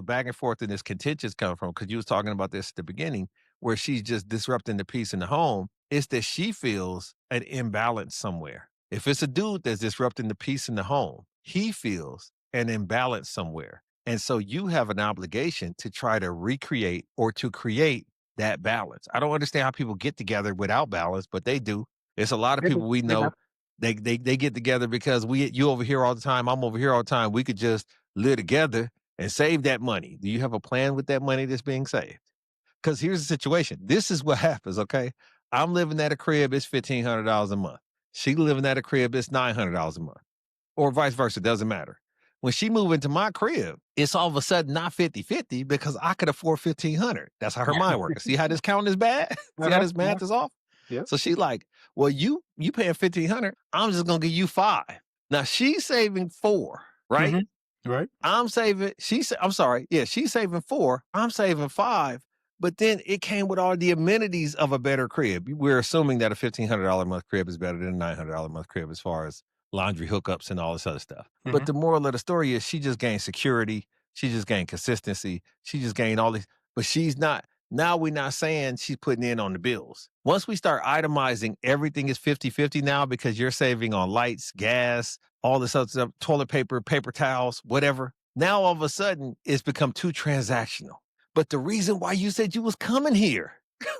Speaker 4: back and forth and this contentions come from, because you was talking about this at the beginning, where she's just disrupting the peace in the home, is that she feels an imbalance somewhere. If it's a dude that's disrupting the peace in the home, he feels an imbalance somewhere. And so you have an obligation to try to recreate or to create that balance. I don't understand how people get together without balance, but they do. There's a lot of people we know, they get together because you over here all the time, I'm over here all the time. We could just live together and save that money. Do you have a plan with that money that's being saved? Because here's the situation. This is what happens, okay? I'm living at a crib, it's $1,500 a month. She living at a crib, it's $900 a month. Or vice versa, doesn't matter. When she moved into my crib, it's all of a sudden not 50-50 because I could afford $1,500. That's how her mind works. See how this count is bad? See how this math is off?
Speaker 2: Yeah.
Speaker 4: So she's like, well, you paying $1,500. I'm just gonna give you $5. Now she's saving $4, right?
Speaker 2: Mm-hmm. Right.
Speaker 4: I'm saving. she's saving $4. I'm saving $5. But then it came with all the amenities of a better crib. We're assuming that a $1,500 a month crib is better than a $900 a month crib as far as laundry hookups and all this other stuff.
Speaker 2: Mm-hmm.
Speaker 4: But the moral of the story is she just gained security. She just gained consistency. She just gained all this. But she's not. Now we're not saying she's putting in on the bills. Once we start itemizing, everything is 50-50 now because you're saving on lights, gas, all this other stuff, toilet paper, paper towels, whatever. Now all of a sudden it's become too transactional. But the reason why you said you was coming here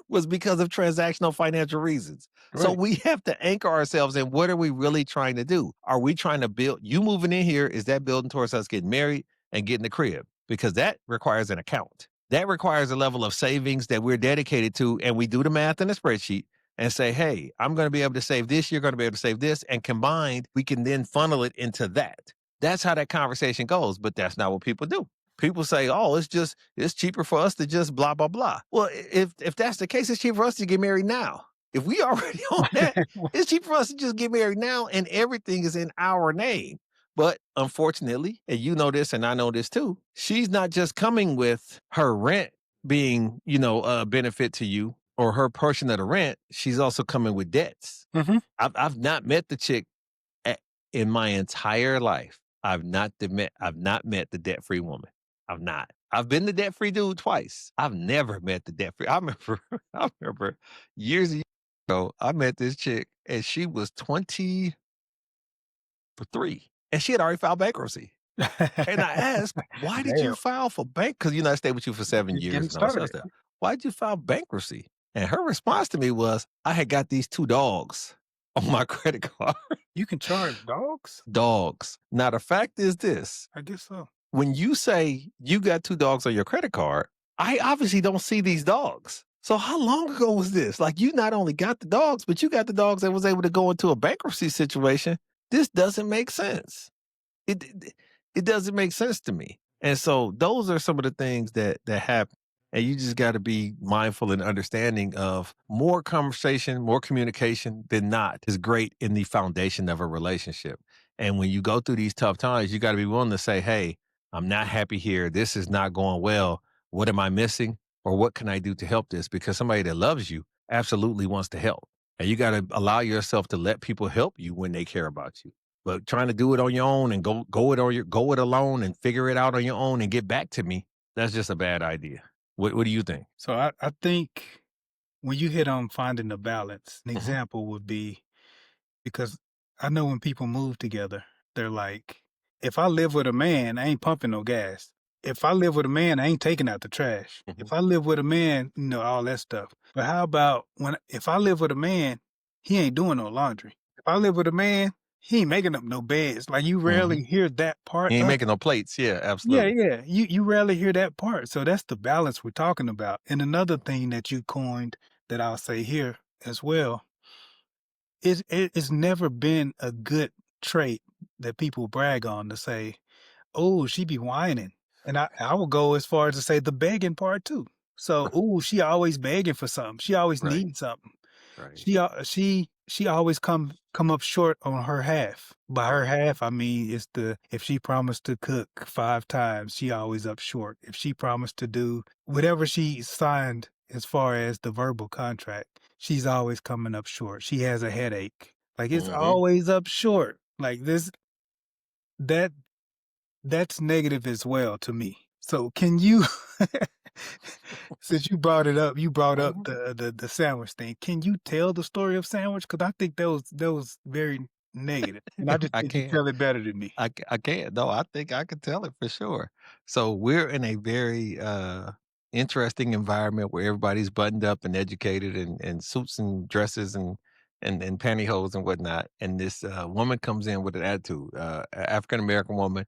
Speaker 4: was because of transactional financial reasons. Right. So we have to anchor ourselves in what are we really trying to do? Are we trying to build, you moving in here, is that building towards us getting married and getting a crib? Because that requires an account. That requires a level of savings that we're dedicated to, and we do the math in a spreadsheet and say, hey, I'm going to be able to save this, you're going to be able to save this, and combined, we can then funnel it into that. That's how that conversation goes, but that's not what people do. People say, oh, it's cheaper for us to just blah, blah, blah. Well, if that's the case, it's cheaper for us to get married now. If we already on that, it's cheaper for us to just get married now, and everything is in our name. But unfortunately, and you know this and I know this too, she's not just coming with her rent being, a benefit to you or her portion of the rent. She's also coming with debts.
Speaker 2: Mm-hmm.
Speaker 4: I've not met the chick in my entire life. I've not met the debt-free woman. I've not. I've been the debt-free dude twice. I've never met the debt-free. I remember years ago, I met this chick and she was 23 and she had already filed bankruptcy. And I asked, why did you file for bank? Because I stayed with you for 7 years. And all that stuff. Why did you file bankruptcy? And her response to me was, I had got these 2 dogs on my credit card.
Speaker 2: You can charge dogs?
Speaker 4: Dogs. Now, the fact is this.
Speaker 2: I guess so.
Speaker 4: When you say you got 2 dogs on your credit card, I obviously don't see these dogs. So how long ago was this? Like, you not only got the dogs, but you got the dogs that was able to go into a bankruptcy situation. This doesn't make sense. It doesn't make sense to me. And so those are some of the things that happen. And you just got to be mindful and understanding of more conversation, more communication than not is great in the foundation of a relationship. And when you go through these tough times, you got to be willing to say, hey, I'm not happy here. This is not going well. What am I missing? Or what can I do to help this? Because somebody that loves you absolutely wants to help. And you got to allow yourself to let people help you when they care about you. But trying to do it on your own and go it alone and figure it out on your own and get back to me, that's just a bad idea. What do you think?
Speaker 2: So I think when you hit on finding the balance, an example would be, because I know when people move together, they're like, if I live with a man, I ain't pumping no gas. If I live with a man, I ain't taking out the trash. If I live with a man, all that stuff. But how about if I live with a man, he ain't doing no laundry. If I live with a man, he ain't making up no beds. Like, you rarely hear that part.
Speaker 4: He ain't making no plates. Yeah,
Speaker 2: Yeah,
Speaker 4: absolutely.
Speaker 2: yeah. You rarely hear that part. So that's the balance we're talking about. And another thing that you coined that I'll say here as well, it's never been a good trait that people brag on to say, "Oh, she be whining." And I will go as far as to say the begging part too. So, "Oh, she always begging for something. She always
Speaker 4: Right.
Speaker 2: needs something.
Speaker 4: Right.
Speaker 2: She always come up short on her half." By her half, I mean if she promised to cook 5 times, she always up short. If she promised to do whatever she signed as far as the verbal contract, she's always coming up short. She has a headache. Like, it's always up short. Like, that that's negative as well to me. So can you, since you brought it up, you brought up the sandwich thing. Can you tell the story of sandwich? Because I think that was very negative, and I just
Speaker 4: I
Speaker 2: think you
Speaker 4: can.
Speaker 2: tell it better than me.
Speaker 4: I can't. No, I think I could tell it for sure. So we're in a very interesting environment where everybody's buttoned up and educated and suits and dresses and pantyhose and whatnot. And this woman comes in with an attitude, African American woman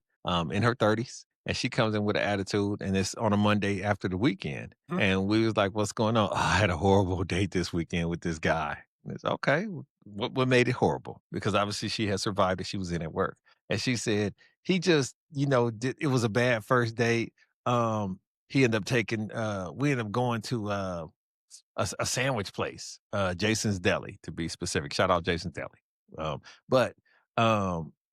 Speaker 4: in her 30s. And she comes in with an attitude, and it's on a Monday after the weekend.
Speaker 2: Mhm.
Speaker 4: And we was like, "What's going on?" "Oh, I had a horrible date this weekend with this guy." And it's okay. What made it horrible? Because obviously she had survived it. She was in at work. And she said, he just, it was a bad first date. He ended up we ended up going to a sandwich place, Jason's Deli to be specific. Shout out Jason's Deli. But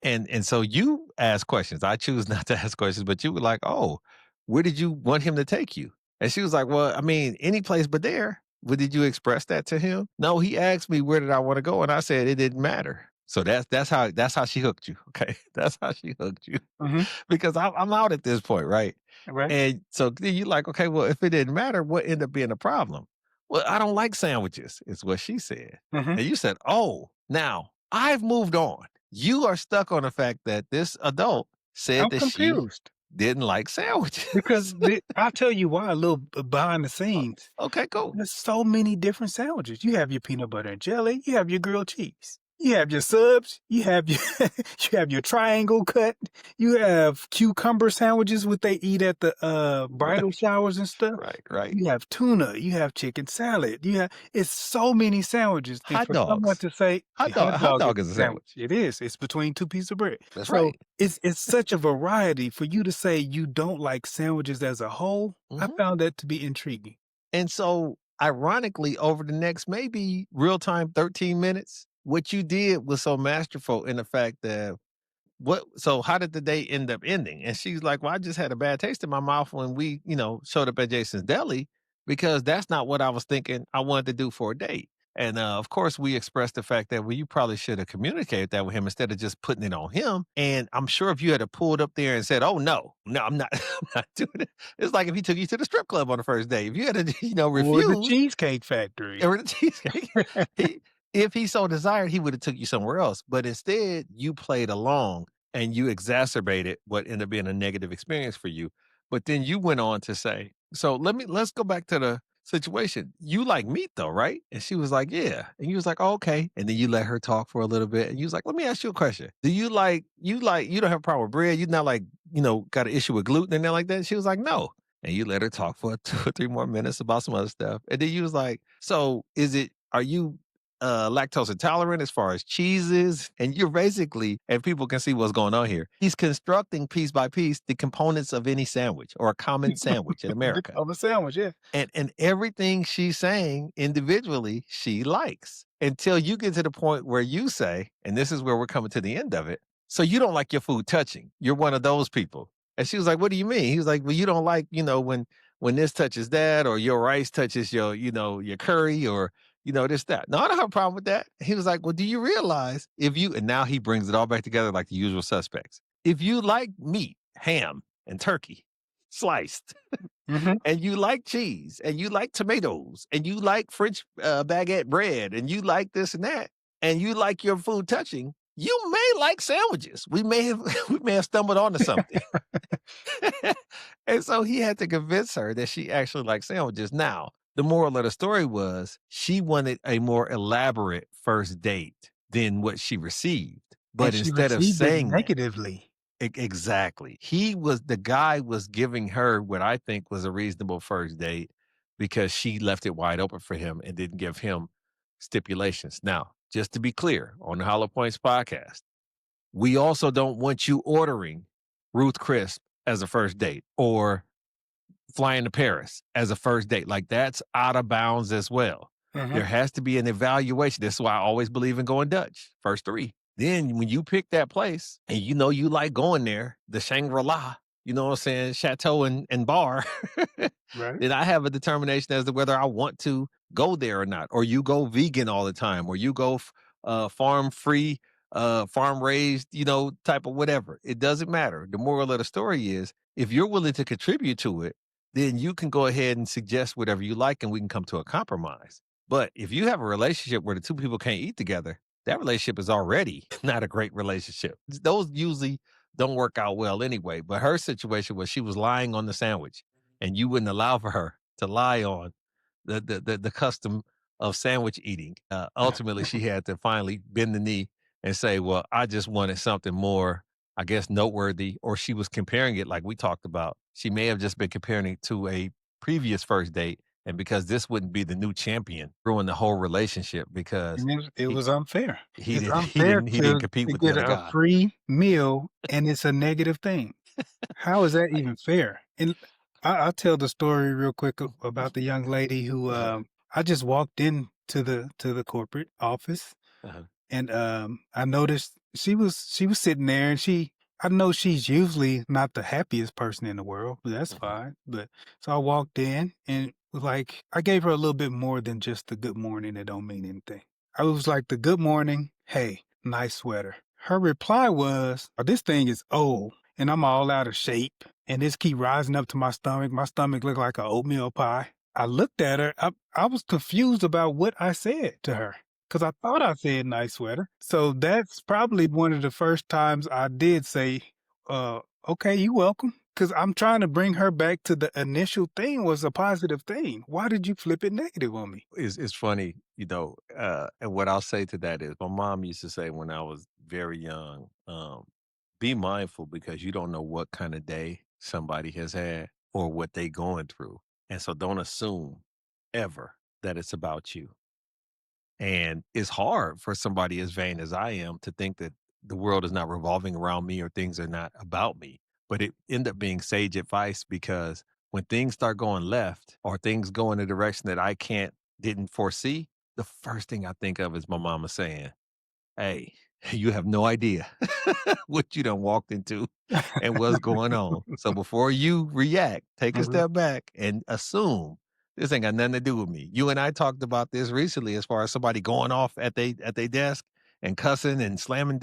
Speaker 4: and so you ask questions. I choose not to ask questions, but you were like, "Oh, where did you want him to take you?" And she was like, "Well, I mean, any place but there." But did you express that to him? No, he asked me where did I want to go, and I said it didn't matter. So that's how she hooked you. Okay, that's how she hooked you
Speaker 2: Mhm.
Speaker 4: because I'm out at this point, right?
Speaker 2: Right.
Speaker 4: And so then you like, okay, well, if it didn't matter, what ended up being a problem? Well, I don't like sandwiches, is what she said.
Speaker 2: Mhm.
Speaker 4: And you said, oh, now I've moved on. You are stuck on the fact that this adult said
Speaker 2: I'm
Speaker 4: that she
Speaker 2: confused
Speaker 4: didn't like sandwiches.
Speaker 2: because I'll tell you why. A little behind the scenes.
Speaker 4: Okay, cool.
Speaker 2: There's so many different sandwiches. You have your peanut butter and jelly. You have your grilled cheese. You have your subs. You have your you have your triangle cut. You have cucumber sandwiches, what they eat at the bridal showers and stuff.
Speaker 4: Right.
Speaker 2: You have tuna. You have chicken salad. It's so many sandwiches. And
Speaker 4: Hot
Speaker 2: for someone
Speaker 4: dogs.
Speaker 2: to say
Speaker 4: Hot dog is a sandwich.
Speaker 2: it is. It's between 2 pieces of bread.
Speaker 4: That's
Speaker 2: So
Speaker 4: right.
Speaker 2: it's such a variety. For you to say you don't like sandwiches as a whole, I
Speaker 4: Mhm.
Speaker 2: found that to be intriguing.
Speaker 4: And so, ironically, over the next maybe real time 13 minutes, what you did was so masterful in the fact that so how did the day end up ending? And she's like, well, I just had a bad taste in my mouth when we, showed up at Jason's Deli because that's not what I was thinking I wanted to do for a date. And of course, we expressed the fact that, well, you probably should have communicated that with him instead of just putting it on him. And I'm sure if you had pulled up there and said, "Oh no, I'm not, I'm not doing it," it's like if he took you to the strip club on the first day. If you had to,
Speaker 2: Or the
Speaker 4: refuse
Speaker 2: Cheesecake Factory.
Speaker 4: or the cheesecake, he, if he so desired, he would have took you somewhere else. But instead, you played along and you exacerbated what ended up being a negative experience for you. But then you went on to say, so let's go back to the situation. You like meat though, right? And she was like, yeah. And you was like, oh, okay. And then you let her talk for a little bit. And you was like, let me ask you a question. Do you you don't have a problem with bread? You're not like, got an issue with gluten and that like that? She was like, no. And you let her talk for 2 or 3 more minutes about some other stuff. And then you was like, so are you lactose intolerant as far as cheeses? And you're basically, and people can see what's going on here. He's constructing piece by piece the components of any sandwich or a common sandwich in America.
Speaker 2: Of a sandwich, yeah.
Speaker 4: And everything she's saying individually, she likes until you get to the point where you say, and this is where we're coming to the end of it. So you don't like your food touching. You're one of those people. And she was like, what do you mean? He was like, well, you don't like, when this touches that, or your rice touches your curry, or this, that. No, I don't have a problem with that. He was like, well, do you realize and now he brings it all back together like the usual suspects. If you like meat, ham, and turkey sliced, and you like cheese, and you like tomatoes, and you like French baguette bread, and you like this and that, and you like your food touching, you may like sandwiches. We may have stumbled onto something. And so he had to convince her that she actually liked sandwiches. Now, the moral of the story was she wanted a more elaborate first date than what she received. But
Speaker 2: And she
Speaker 4: instead of
Speaker 2: received it
Speaker 4: saying that,
Speaker 2: negatively.
Speaker 4: exactly, the guy was giving her what I think was a reasonable first date because she left it wide open for him and didn't give him stipulations. Now, just to be clear, on the Hollow Points podcast, we also don't want you ordering Ruth Crisp as a first date or flying to Paris as a first date. Like, that's out of bounds as well. There has to be an evaluation. That's why I always believe in going Dutch, first 3. Then when you pick that place and you like going there, the Shangri-La, you know what I'm saying, chateau and bar,
Speaker 2: Right.
Speaker 4: then I have a determination as to whether I want to go there or not. Or you go vegan all the time, or you go farm free, farm raised, type of whatever. It doesn't matter. The moral of the story is, if you're willing to contribute to it, then you can go ahead and suggest whatever you like and we can come to a compromise. But if you have a relationship where the two people can't eat together, that relationship is already not a great relationship. Those usually don't work out well anyway. But her situation was she was lying on the sandwich and you wouldn't allow for her to lie on the custom of sandwich eating. Ultimately, she had to finally bend the knee and say, well, I just wanted something more, I guess, noteworthy, or she was comparing it like we talked about. She may have just been comparing it to a previous first date. And because this wouldn't be the new champion, ruin the whole relationship because
Speaker 2: And it was unfair.
Speaker 4: he
Speaker 2: It's
Speaker 4: didn't
Speaker 2: unfair
Speaker 4: he didn't
Speaker 2: to
Speaker 4: compete with the
Speaker 2: get
Speaker 4: other
Speaker 2: a
Speaker 4: guy.
Speaker 2: free meal and it's a negative thing. How is that even fair? And I'll tell the story real quick about the young lady who I just walked in to the corporate office
Speaker 4: Uh-huh.
Speaker 2: and I noticed she was sitting there and I know she's usually not the happiest person in the world, but that's fine. But so I walked in and was like, I gave her a little bit more than just the good morning that don't mean anything. I was like, the good morning, hey, nice sweater. Her reply was, oh, this thing is old and I'm all out of shape and this keep rising up to my stomach. My stomach looked like an oatmeal pie. I looked at her. I was confused about what I said to her because I thought I said nice sweater. So that's probably one of the first times I did say, okay, you welcome. Because I'm trying to bring her back to the initial thing was a positive thing. Why did you flip it negative on me?
Speaker 4: It's funny, and what I'll say to that is my mom used to say when I was very young, be mindful because you don't know what kind of day somebody has had or what they going through. And so don't assume ever that it's about you. And it's hard for somebody as vain as I am to think that the world is not revolving around me or things are not about me. But it ended up being sage advice because when things start going left or things go in a direction that didn't foresee, the first thing I think of is my mama saying, hey, you have no idea what you done walked into and what's going on. So before you react, take a step back and assume this ain't got nothing to do with me. You and I talked about this recently as far as somebody going off at they desk and cussing and slamming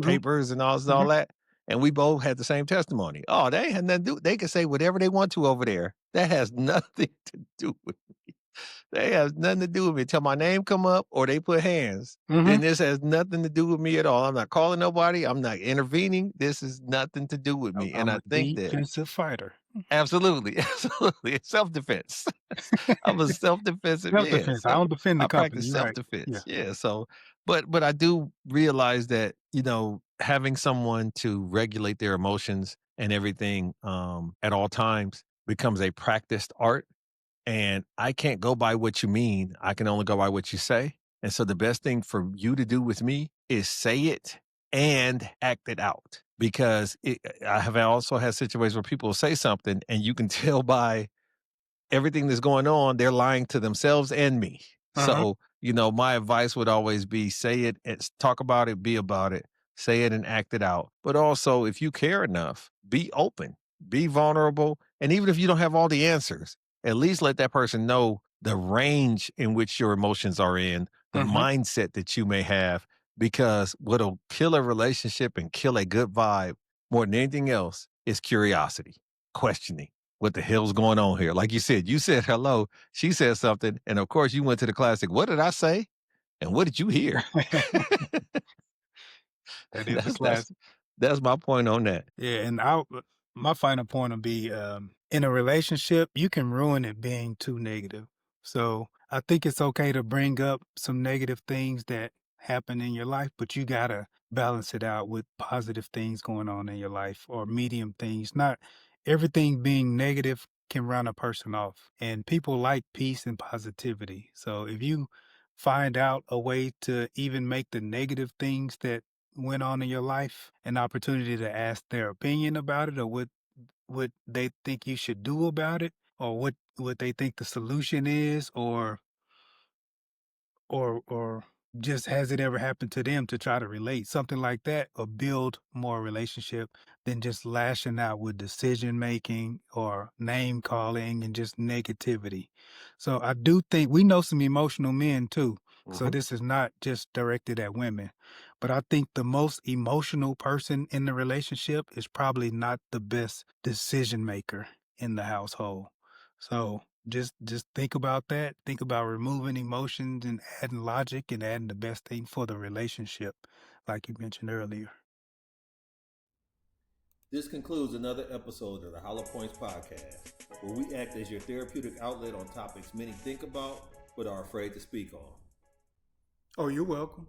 Speaker 4: papers and all that. And we both had the same testimony. Oh, they ain't had nothing to do. They can say whatever they want to over there. That has nothing to do with me. They have nothing to do with me. Until my name come up or they put hands, then this has nothing to do with me at all. I'm not calling nobody. I'm not intervening. This is nothing to do with me. And
Speaker 2: I'm
Speaker 4: I
Speaker 2: a
Speaker 4: think that
Speaker 2: defensive fighter.
Speaker 4: absolutely, it's self-defense. I'm a self-defensive. Yeah,
Speaker 2: Self-defense. I don't defend the
Speaker 4: I
Speaker 2: company.
Speaker 4: practice
Speaker 2: You're right.
Speaker 4: self-defense.
Speaker 2: Yeah.
Speaker 4: Yeah. So, but I do realize that having someone to regulate their emotions and everything at all times becomes a practiced art. And I can't go by what you mean. I can only go by what you say. And so the best thing for you to do with me is say it and act it out. Because I have also had situations where people say something and you can tell by everything that's going on, they're lying to themselves and me. So, my advice would always be say it, talk about it, be about it, say it and act it out. But also, if you care enough, be open, be vulnerable. And even if you don't have all the answers, at least let that person know the range in which your emotions are in, the mindset that you may have, because what'll kill a relationship and kill a good vibe more than anything else is curiosity, questioning what the hell's going on here. Like you said hello, she said something, and of course you went to the classic, what did I say? And what did you hear?
Speaker 2: That is a
Speaker 4: that's
Speaker 2: class.
Speaker 4: that's my point on that.
Speaker 2: Yeah, and my final point will be in a relationship, you can ruin it being too negative. So I think it's okay to bring up some negative things that happen in your life, but you gotta balance it out with positive things going on in your life or medium things. Not everything being negative can run a person off. And people like peace and positivity. So if you find out a way to even make the negative things that went on in your life an opportunity to ask their opinion about it or what they think you should do about it or what they think the solution is or just has it ever happened to them to try to relate something like that or build more relationship than just lashing out with decision making or name calling and just negativity. So I do think we know some emotional men too. So this is not just directed at women, but I think the most emotional person in the relationship is probably not the best decision maker in the household. So just think about that. Think about removing emotions and adding logic and adding the best thing for the relationship, like you mentioned earlier.
Speaker 5: This concludes another episode of the Hollow Points Podcast, where we act as your therapeutic outlet on topics many think about but are afraid to speak on.
Speaker 2: Oh, you're welcome.